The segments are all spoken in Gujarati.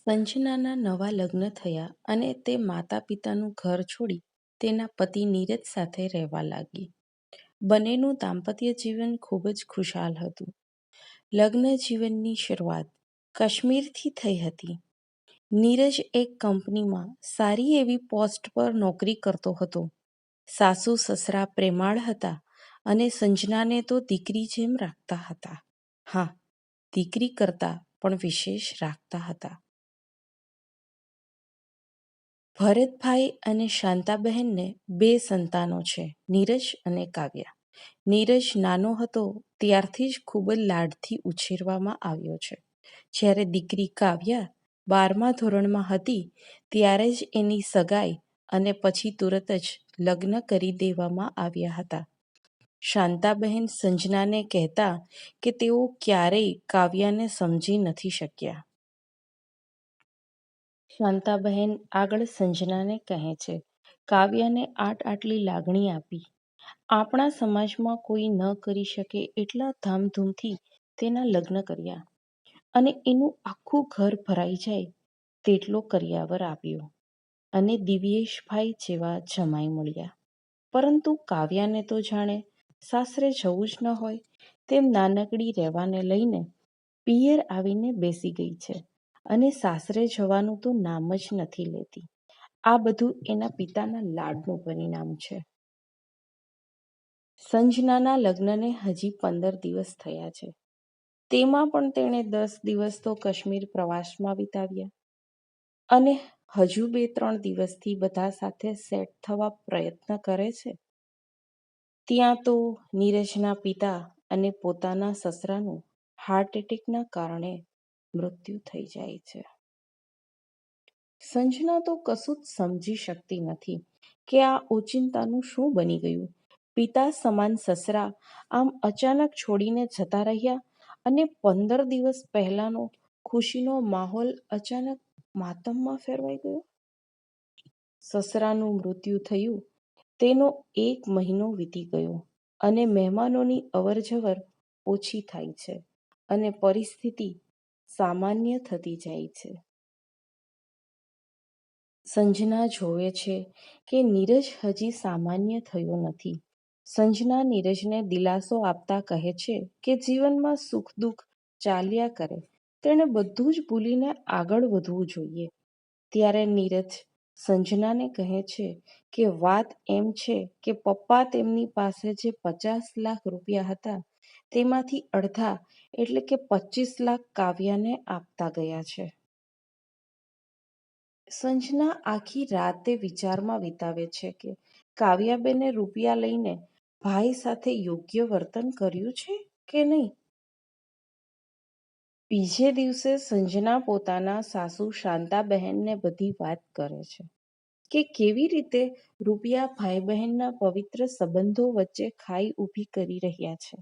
સંજનાના નવા લગ્ન થયા અને તે માતા પિતાનું ઘર છોડી તેના પતિ નીરજ સાથે રહેવા લાગી. બંનેનું દાંપત્ય જીવન ખૂબ જ ખુશાલ હતું. લગ્ન જીવનની શરૂઆત કાશ્મીરથી થઈ હતી. નીરજ એક કંપનીમાં સારી એવી પોસ્ટ પર નોકરી કરતો હતો. સાસુ સસરા પ્રેમાળ હતા અને સંજનાને તો દીકરી જેમ રાખતા હતા. હા, દીકરી કરતાં પણ વિશેષ રાખતા હતા. ભરતભાઈ અને શાંતાબહેનને 2 સંતાનો છે, નીરજ અને કાવ્યા. નીરજ નાનો હતો ત્યારથી જ ખૂબ જ લાડથી ઉછેરવામાં આવ્યો છે. જ્યારે દીકરી કાવ્યા 12મા ધોરણમાં હતી ત્યારે જ એની સગાઈ અને પછી તુરત જ લગ્ન કરી દેવામાં આવ્યા હતા. શાંતાબહેન સંજનાને કહેતા કે તેઓ ક્યારેય કાવ્યાને સમજી નથી શક્યા. શાંતાબહેન આગળ સંજનાને કહે છે, કાવ્યાને આટલી લાગણી આપી. આપણા સમાજમાં કોઈ ન કરી શકે એટલા ધામધૂમથી તેના લગ્ન કર્યા અને એનું આખું ઘર ભરાઈ જાય તેટલો કર્યાવર આપ્યો અને દિવ્યેશભાઈ જેવા જમાઈ મળ્યા. પરંતુ કાવ્યાને તો જાણે સાસરે જવું જ ન હોય તેમ નાનકડી રહેવાને લઈને પિયર આવીને બેસી ગઈ છે અને સાસરે જવાનું તો નામ જ નથી લેતી. આ બધું એના પિતાના લાડનું પરિણામ છે. સંજનાના લગ્નને હજી 15 દિવસ થયા છે. તેમાં પણ તેણે 10 દિવસ તો કાશ્મીર પ્રવાસમાં વિતાવ્યા અને હજુ 2-3 દિવસથી બધા સાથે સેટ થવા પ્રયત્ન કરે છે. ત્યાં તો નીરજના પિતા અને પોતાના સસરાનું હાર્ટ એટેકના કારણે મૃત્યુ થઈ જાય છે. સંજના તો કશું જ સમજી શકતી નથી કે આ ઓચિંતાનું શું બની ગયું. પિતા સમાન સસરા આમ અચાનક છોડીને જતા રહ્યા અને 15 દિવસ પહેલાનો ખુશીનો માહોલ અચાનક માતમમાં ફેરવાઈ ગયો. સસરાનું મૃત્યુ થયું તેનો 1 મહિનો વીતી ગયો અને મહેમાનોની અવરજવર ઓછી થાય છે અને પરિસ્થિતિ સામાન્ય થતી જાય છે. સંજના જોવે છે કે નીરજ હજી સામાન્ય થયો નથી. સંજના નીરજને દિલાસો આપતા કહે છે કે જીવનમાં સુખ દુઃખ ચાલ્યા કરે, તેણે બધું જ ભૂલીને આગળ વધવું જોઈએ. ત્યારે નીરજ સંજનાને કહે છે કે વાત એમ છે કે પપ્પા તેમની પાસે જે 50 લાખ રૂપિયા હતા તેમાંથી અડધા એટલે કે 25 લાખ કાવ્યાને આપતા ગયા છે. સંજના આખી રાત તે વિચારમાં વિતાવે છે કે કાવ્યાબેને રૂપિયા લઈને ભાઈ સાથે યોગ્ય વર્તન કર્યું છે કે નહીં. બીજે દિવસે સંજના પોતાના સાસુ શાંતાબહેનને બધી વાત કરે છે કે કેવી રીતે રૂપિયા ભાઈ બહેનના પવિત્ર સંબંધો વચ્ચે ખાઈ ઊભી કરી રહ્યા છે.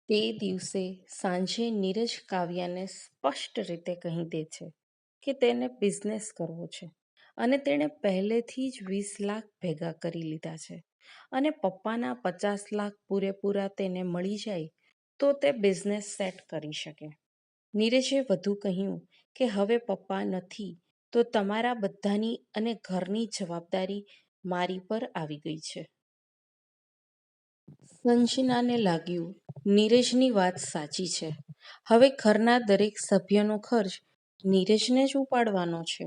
તે દિવસે સાંજે નીરજ કાવ્યાને સ્પષ્ટ રીતે કહી દે છે કે તેને બિઝનેસ કરવો છે અને તેણે પહેલેથી જ 20 લાખ ભેગા કરી લીધા છે અને પપ્પાના 50 લાખ પૂરેપૂરા તેને મળી જાય તો તે બિઝનેસ સેટ કરી શકે. નીરજે વધુ કહ્યું કે હવે પપ્પા નથી તો તમારા બધાની અને ઘરની જવાબદારી મારી પર આવી ગઈ છે. સંજનાને લાગ્યું નીરજની વાત સાચી છે. હવે ઘરના દરેક સભ્યનો ખર્ચ નીરજને જ ઉપાડવાનો છે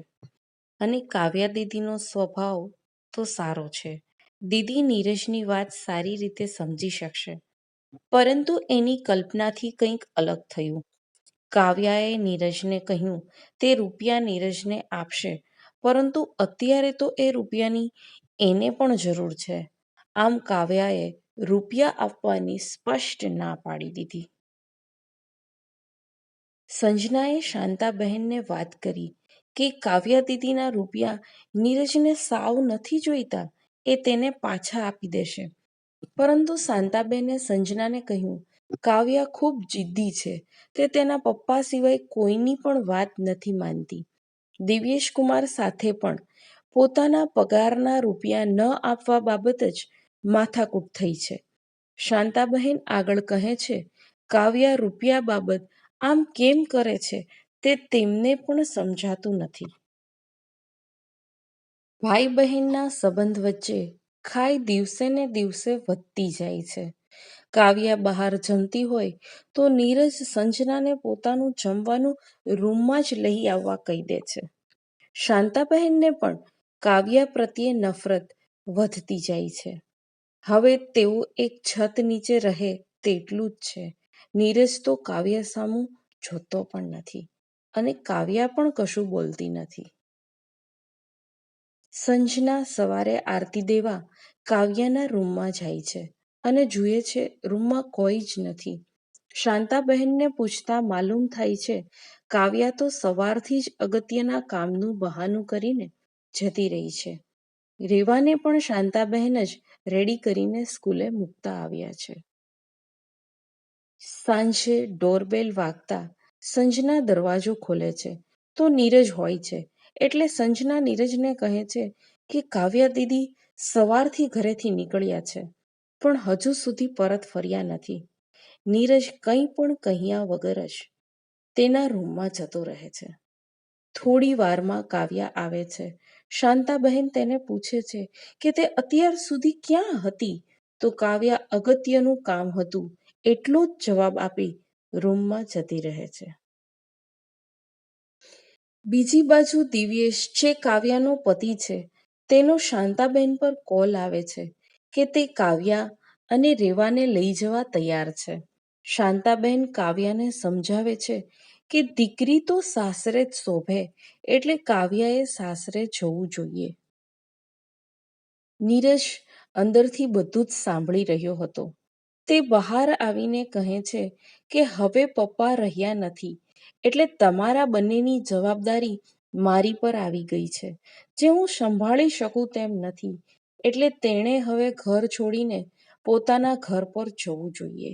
અને કાવ્યા દીદીનો સ્વભાવ તો સારો છે. દીદી નીરજની વાત સારી રીતે સમજી શકશે. પરંતુ એની કલ્પનાથી કંઈક અલગ થયું. કાવ્યાએ નીરજને કહ્યું તે રૂપિયા નીરજને આપશે, પરંતુ અત્યારે તો એ રૂપિયાની એને પણ જરૂર છે. આમ કાવ્યાએ રૂપિયા આપવાની સ્પષ્ટ ના પાડી દીધી. સંજનાએ શાંતાબહેનને વાત કરી કે કાવ્યા દીદીના રૂપિયા નીરજને સાવ નથી જોઈતા, એ તેને પાછા આપી દેશે. પરંતુ શાંતાબેને સંજનાને કહ્યું કાવ્યા ખૂબ જિદ્દી છે, તે તેના પપ્પા સિવાય કોઈની પણ વાત નથી માનતી. દિવ્યેશકુમાર સાથે પણ પોતાના પગારના રૂપિયા ન આપવા બાબત જ માથાકૂટ થઈ છે. શાંતાબહેન આગળ કહે છે કાવ્યા રૂપિયા બાબત આમ કેમ કરે છે તે તેમને પણ સમજાતું નથી. ભાઈ બહેનના સંબંધ વચ્ચે ખાઈ દિવસે ને દિવસે વધતી જાય છે. કાવ્યા બહાર જમતી હોય તો નીરજ સંજનાને પોતાનું જમવાનું રૂમમાં જ લઈ આવવા કહી દે છે. શાંતાબહેનને પણ કાવ્યા પ્રત્યે નફરત વધતી જાય છે. હવે તેઓ એક છત નીચે રહે તેટલું જ છે. નીરજ તો કાવ્યા સામું જોતો પણ નથી અને કાવ્યા પણ કશું બોલતી નથી. સંજના સવારે આરતી દેવા કાવ્યાના રૂમમાં જાય છે અને જુએ છે રૂમમાં કોઈ જ નથી. શાંતાબહેનને પૂછતા માલુમ થાય છે કાવ્યા તો સવારથી જ અગત્યના કામનું બહાનું કરીને જતી રહી છે. રેવાને પણ શાંતાબહેન જ રેડી કરીને સ્કૂલે મૂકતા આવ્યા છે. સાંજે ડોરબેલ વાગતા સંજના દરવાજો ખોલે છે તો નીરજ હોય છે. એટલે સંજના નીરજને કહે છે કે કાવ્યા દીદી સવારથી ઘરેથી નીકળ્યા છે પણ હજુ સુધી પરત ફર્યા નથી. નીરજ કંઈ પણ કહ્યા વગર જ તેના રૂમમાં જતો રહે છે. થોડી વારમાં કાવ્યા આવે છે. શાંતાબહેન તેને પૂછે છે કે તે અત્યાર સુધી ક્યાં હતી? તો કાવ્યા અગત્યનું કામ હતું એટલો જ જવાબ આપી રૂમમાં જતી રહે છે. બીજી બાજુ દિવ્યેશ જે કાવ્યાનો પતિ છે તેનો શાંતાબેન પર કોલ આવે છે કે તે કાવ્યા અને રેવાને લઈ જવા તૈયાર છે. શાંતાબેન કાવ્યાને સમજાવે છે કે દીકરી તો સાસરે જ શોભે એટલે કાવ્યાએ સાસરે જવું જોઈએ. નીરજ અંદરથી બધું જ સાંભળી રહ્યો હતો. તે બહાર આવીને કહે છે કે હવે પપ્પા રહ્યા નથી એટલે તમારા બંનેની જવાબદારી મારી પર આવી ગઈ છે જે હું સંભાળી શકું તેમ નથી. એટલે તેણે હવે ઘર છોડીને પોતાના ઘર પર જવું જોઈએ.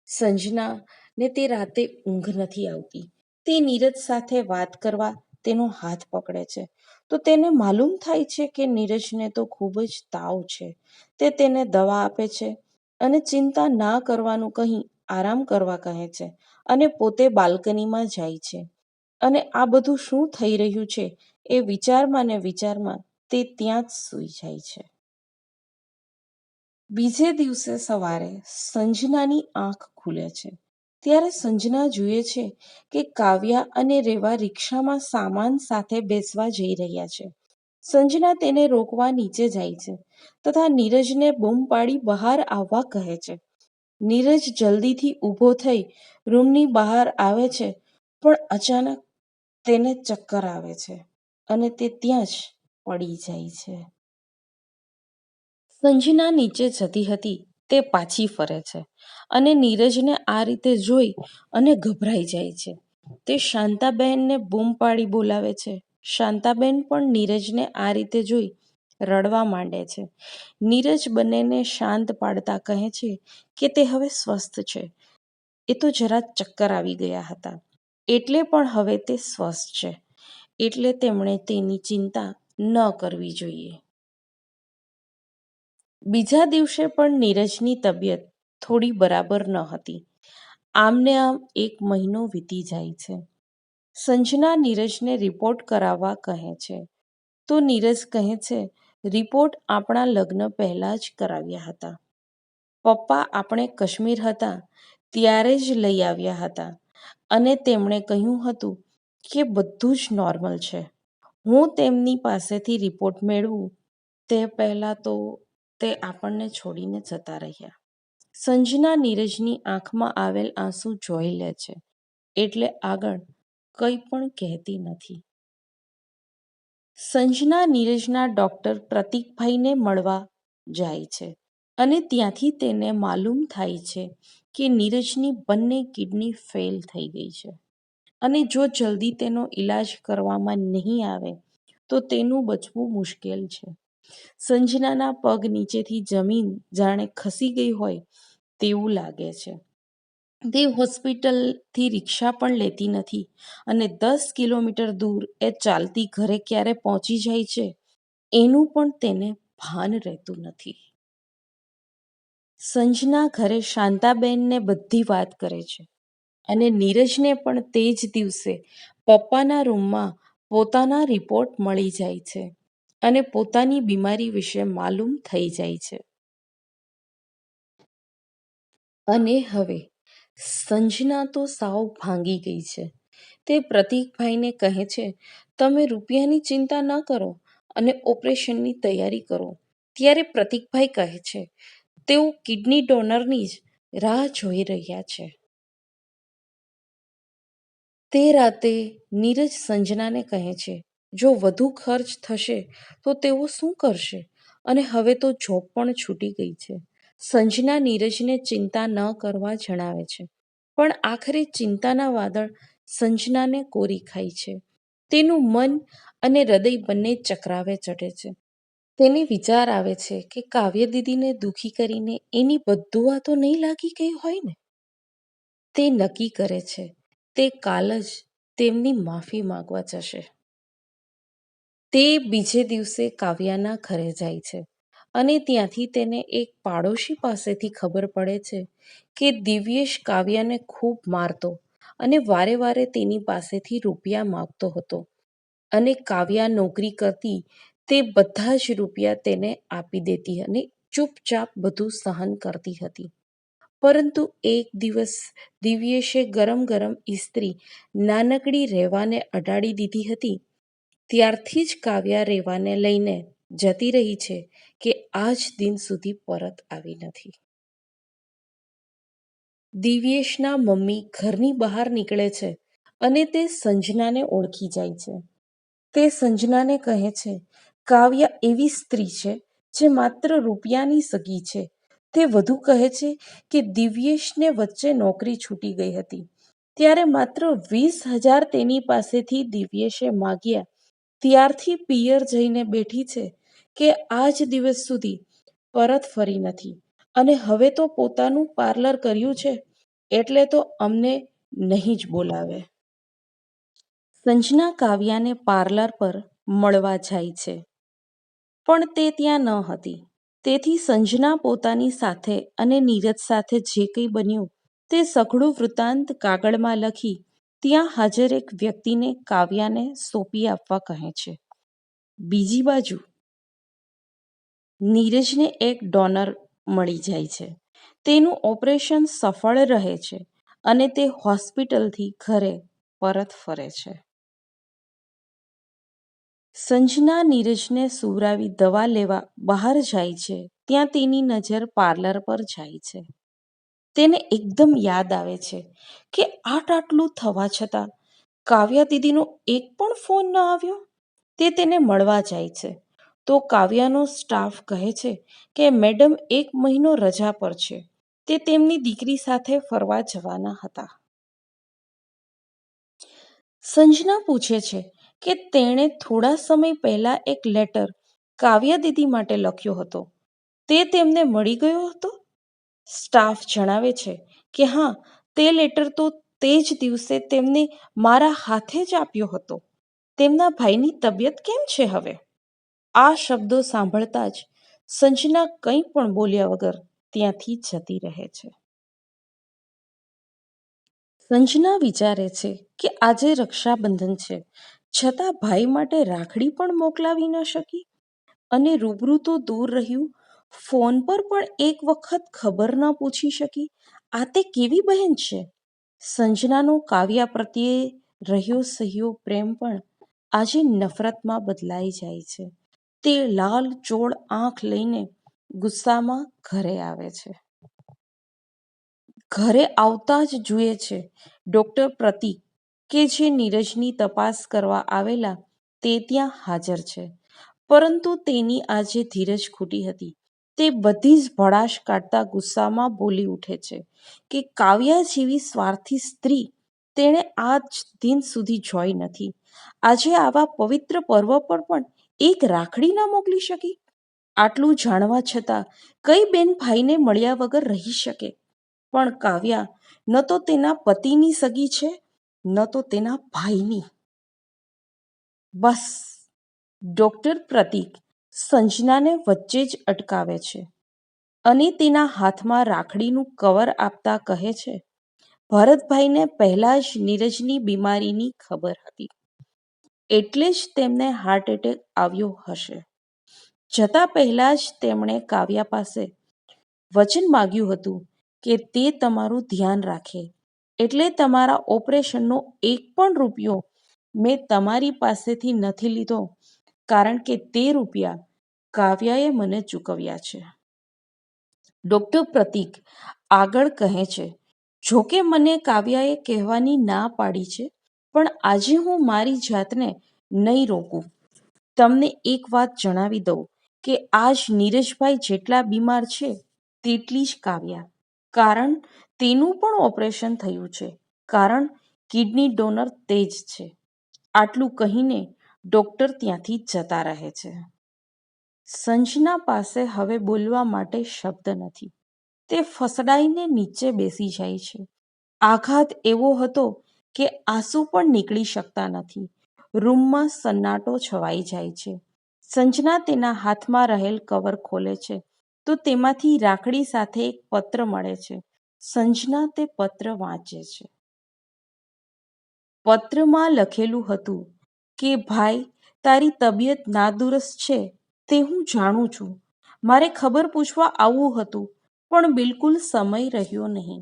સંજના ને તે રાતે ઊંઘ નથી આવતી. તે નીરજ સાથે વાત કરવા તેનો હાથ પકડે છે તો તેને માલુમ થાય છે કે નીરજને તો ખૂબ જ તાવ છે. તે તેને દવા આપે છે અને ચિંતા ના કરવાનું કહી આરામ કરવા કહે છે અને પોતે બાલ્કનીમાં જાય છે. અને આ બધું શું થઈ રહ્યું છે એ વિચારમાં ને વિચારમાં તે ત્યાં જ સૂઈ જાય છે. બીજે દિવસે સવારે સંજનાની આંખ ખુલે છે ત્યારે સંજના જુએ છે કે કાવ્યા અને રેવા રિક્ષામાં સામાન સાથે બેસવા જઈ રહ્યા છે. સંજના તેને રોકવા નીચે જાય છે તથા નીરજને બૂમ પાડી બહાર આવવા કહે છે. નીરજ જલ્દીથી ઊભો થઈ રૂમની બહાર આવે છે પણ અચાનક તેને ચક્કર આવે છે અને તે ત્યાં જ પડી જાય છે. સંજના નીચે જતી હતી તે પાછી ફરે છે અને નીરજને આ રીતે જોઈ અને ગભરાઈ જાય છે. તે શાંતાબહેનને બૂમ પાડી બોલાવે છે. શાંતાબેન પણ નીરજને આ રીતે જોઈ રડવા માંડે છે. નીરજ બંનેને શાંત પાડતા કહે છે કે તે હવે સ્વસ્થ છે. એ તો જરા ચક્કર આવી ગયા હતા એટલે પણ હવે તે સ્વસ્થ છે એટલે તેમણે તેની ચિંતા ન કરવી જોઈએ. બીજા દિવસે પણ નીરજની તબિયત થોડી બરાબર ન હતી. આમને આમ એક મહિનો વીતી જાય છે. સંજના નીરજને રિપોર્ટ કરાવવા કહે છે તો નીરજ કહે છે રિપોર્ટ આપણા લગ્ન પહેલા જ કરાવ્યા હતા. પપ્પા આપણે કાશ્મીર હતા ત્યારે જ લઈ આવ્યા હતા અને તેમણે કહ્યું હતું કે બધું જ નોર્મલ છે. હું તેમની પાસેથી રિપોર્ટ મેળવું તે પહેલાં તો તે આપણને છોડીને જતા રહ્યા. સંજના નીરજની આંખમાં આવેલ આંસુ જોઈ લે છે એટલે આગળ કંઈ પણ કહેતી નથી. સંજના નીરજના ડૉક્ટર પ્રતીકભાઈને મળવા જાય છે અને ત્યાંથી તેને માલુમ થાય છે કે નીરજની બંને કિડની ફેલ થઈ ગઈ છે અને જો જલ્દી તેનો ઈલાજ કરવામાં નહીં આવે તો તેનું બચવું મુશ્કેલ છે. સંજનાના પગ નીચેથી જમીન જાણે ખસી ગઈ હોય તેવું લાગે છે. તે હોસ્પિટલથી રિક્ષા પણ લેતી નથી અને 10 કિલોમીટર દૂર એ ચાલતી ઘરે ક્યારે પહોંચી જાય છે એનું પણ તેને ભાન રહેતું નથી. સંજના ઘરે શાંતાબેનને બધી વાત કરે છે અને નીરજને પણ તે જ દિવસે પપ્પાના રૂમમાં પોતાના રિપોર્ટ મળી જાય છે અને પોતાની બીમારી વિશે માલુમ થઈ જાય છે. અને હવે સંજના તો સાવ ભાંગી ગઈ છે. તે પ્રતીકભાઈને કહે છે, તમે રૂપિયાની ચિંતા ન કરો અને ઓપરેશનની તૈયારી કરો. ત્યારે પ્રતીકભાઈ કહે છે, તેઓ કિડની ડોનરની જ રાહ જોઈ રહ્યા છે. તે રાતે નીરજ સંજનાને કહે છે, જો વધુ ખર્ચ થશે તો તેઓ શું કરશે? અને હવે તો જોબ પણ છૂટી ગઈ છે. સંજના નીરજને ચિંતા ન કરવા જણાવે છે, પણ આખરે ચિંતાના વાદળ સંજનાને કોરી ખાય છે. તેનું મન અને હૃદય બંને ચક્રાવે ચડે છે. તેને વિચાર આવે છે કે કાવ્ય દીદીને દુખી કરીને એની બધું વાતો નહીં લાગી ગઈ હોય ને. તે નક્કી કરે છે તે કાલ જ તેમની માફી માંગવા જશે. તે બીજે દિવસે કાવ્યાના ઘરે જાય છે અને ત્યાંથી તેને એક પાડોશી પાસેથી ખબર પડે છે કે દિવ્યેશ કાવ્યાને ખૂબ મારતો અને વારે વારે તેની પાસેથી રૂપિયા માગતો હતો અને કાવ્યા નોકરી કરતી તે બધા જ રૂપિયા તેને આપી દેતી અને ચૂપચાપ બધું સહન કરતી હતી. પરંતુ એક દિવસ દિવ્યેશે ગરમ ગરમ ઇસ્ત્રી નાનકડી રેવાને અડાડી દીધી હતી. ત્યારથી જ કાવ્યા રેવાને લઈને જતી રહી છે કે આજ દિન સુધી પરત આવી નથી. દિવ્યેશના મમ્મી ઘરની બહાર નીકળે છે અને તે સંજનાને ઓળખી જાય છે. તે સંજનાને કહે છે, કાવ્યા એવી સ્ત્રી છે જે માત્ર રૂપિયાની સગી છે. તે વધુ કહે છે કે દિવ્યેશને વચ્ચે નોકરી છૂટી ગઈ હતી ત્યારે માત્ર 20,000 તેની પાસેથી દિવ્યેશે માગ્યા. ત્યારથી પિયર જઈને બેઠી છે કે આજ દિવસ સુધી પરત ફરી નથી અને હવે તો પોતાનું પાર્લર કર્યું છે એટલે તો અમને નહીં જ બોલાવે. સંજના કાવ્યાને પાર્લર પર મળવા જાય છે પણ તે ત્યાં ન હતી. તેથી સંજના પોતાની સાથે અને નીરજ સાથે જે કંઈ બન્યું તે સઘળું વૃત્તાંત કાગળમાં લખી ત્યાં હાજર એક વ્યક્તિને કાવ્યાને સોંપી આપવા કહે છે. બીજી બાજુ નીરજને એક ડોનર મળી જાય છે. તેનું ઓપરેશન સફળ રહે છે અને તે હોસ્પિટલથી ઘરે પરત ફરે છે. સંજના નીરજને સુવરાવી દવા લેવા બહાર જાય છે ત્યાં તેની નજર પાર્લર પર જાય છે. તેને એકદમ યાદ આવે છે કે આટલું થવા છતાં કાવ્યા દીદીનો એક પણ ફોન ન આવ્યો. તે તેને મળવા જાય છે તો કાવ્યાનો સ્ટાફ કહે છે કે મેડમ 1 મહિનો રજા પર છે. તે તેમની દીકરી સાથે ફરવા જવાના હતા. સંજના પૂછે છે કે તેણે થોડા સમય પહેલા એક લેટર કાવ્યા દીદી માટે લખ્યો હતો. તે તેમને મળી ગયો હતો? સ્ટાફ જણાવે છે કે હા, તે લેટર તો તે જ દિવસે તેમને મારા હાથે જ આપ્યો હતો. તેમના ભાઈની તબિયત કેમ છે હવે? આ શબ્દો સાંભળતા જ સંજના કંઈ પણ બોલ્યા વગર ત્યાંથી જતી રહે છે. સંજના વિચારે છે કે આજે રક્ષાબંધન છે છતાં ભાઈ માટે રાખડી પણ મોકલાવી ન શકી અને રૂબરૂ તો દૂર રહ્યું, ફોન પર પણ એક વખત ખબર ન પૂછી શકી. આ તે કેવી બહેન છે? સંજનાનો કાવ્યા પ્રત્યે રહ્યો સહ્યો પ્રેમ પણ આજે નફરતમાં બદલાઈ જાય છે. તે લાલ ચોળ આંખ લઈને ગુસ્સામાં ઘરે આવે છે. ઘરે આવતા જ જુએ છે ડૉક્ટર પ્રતીક કે જે નીરજની તપાસ કરવા આવેલા તે ત્યાં હાજર છે. પરંતુ તેની આજે ધીરજ ખૂટી હતી. તે બધી જ ભડાશ કાઢતા ગુસ્સામાં બોલી ઉઠે છે કે કાવ્યા જેવી સ્વાર્થી સ્ત્રી તેણે આજ દિન સુધી જોઈ નથી. આજે આવા પવિત્ર પર્વ પર પણ એક રાખડી ન મોકલી શકી. આટલું જાણવા છતાં કઈ બેન ભાઈને મળ્યા વગર રહી શકે? પણ કાવ્યા ન તો તેના પતિની સગી છે ન તો તેના ભાઈની. બસ ડૉક્ટર પ્રતીક સંજનાને વચ્ચે જ અટકાવે છે અને તેના હાથમાં રાખડીનું કવર આપતા કહે છે, ભરતભાઈને પહેલા જ નીરજની બીમારીની ખબર હતી, એટલે જ તેમને હાર્ટ એટેક આવ્યો હશે. જતા પહેલા જ તેમણે કાવ્યા પાસે વચન માગ્યું હતું કે તે તમારું ધ્યાન રાખે, એટલે તમારા ઓપરેશનનો એક પણ રૂપિયો મેં તમારી પાસેથી નથી લીધો, કારણ કે તે રૂપિયા કાવ્યાએ મને ચૂકવ્યા છે. ડૉક્ટર પ્રતીક આગળ કહે છે, જોકે મને કાવ્યાએ કહેવાની ના પાડી છે, પણ આજે હું મારી જાતને નહીં રોકું. તમને એક વાત જણાવી દઉં કે આજ નીરજભાઈ જેટલા બીમાર છે તેટલી જ કાવ્યા, કારણ તેનું પણ ઓપરેશન થયું છે, કારણ કિડની ડોનર તે જ છે. આટલું કહીને ડૉક્ટર ત્યાંથી જતા રહે છે. સંજના પાસે હવે બોલવા માટે શબ્દ નથી. તે ફસડાઈને નીચે બેસી જાય છે. આઘાત એવો હતો કે આંસુ પણ નીકળી શકતા નથી. રૂમમાં સન્નાટો છવાઈ જાય છે. સંજના તેના હાથમાં રહેલ કવર ખોલે છે તો તેમાંથી રાખડી સાથે એક પત્ર મળે છે. સંજના તે પત્ર વાંચે છે. પત્રમાં લખેલું હતું કે ભાઈ, તારી તબિયત નાદુરસ્ત છે તે હું જાણું છું. મારે ખબર પૂછવા આવવું હતું, પણ બિલકુલ સમય રહ્યો નહીં.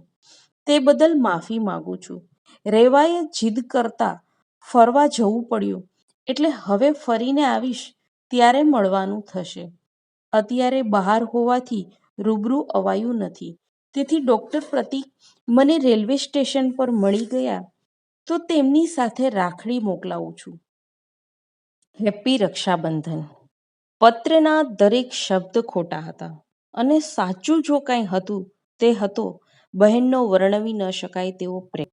તે બદલ માફી માગું છું. રેવાએ જીદ કરતા ફરવા જવું પડ્યું, એટલે હવે ફરીને આવીશ ત્યારે મળવાનું થશે. અત્યારે બહાર હોવાથી રૂબરૂ અવાયું નથી, તેથી ડૉક્ટર પ્રતીક મને રેલવે સ્ટેશન પર મળી ગયા તો તેમની સાથે રાખડી મોકલાવું છું. હેપી રક્ષાબંધન. પત્રના દરેક શબ્દ ખોટા હતા, અને સાચું જો કાંઈ હતું તે હતો બહેનનો વર્ણવી ન શકાય તેવો પ્રેમ.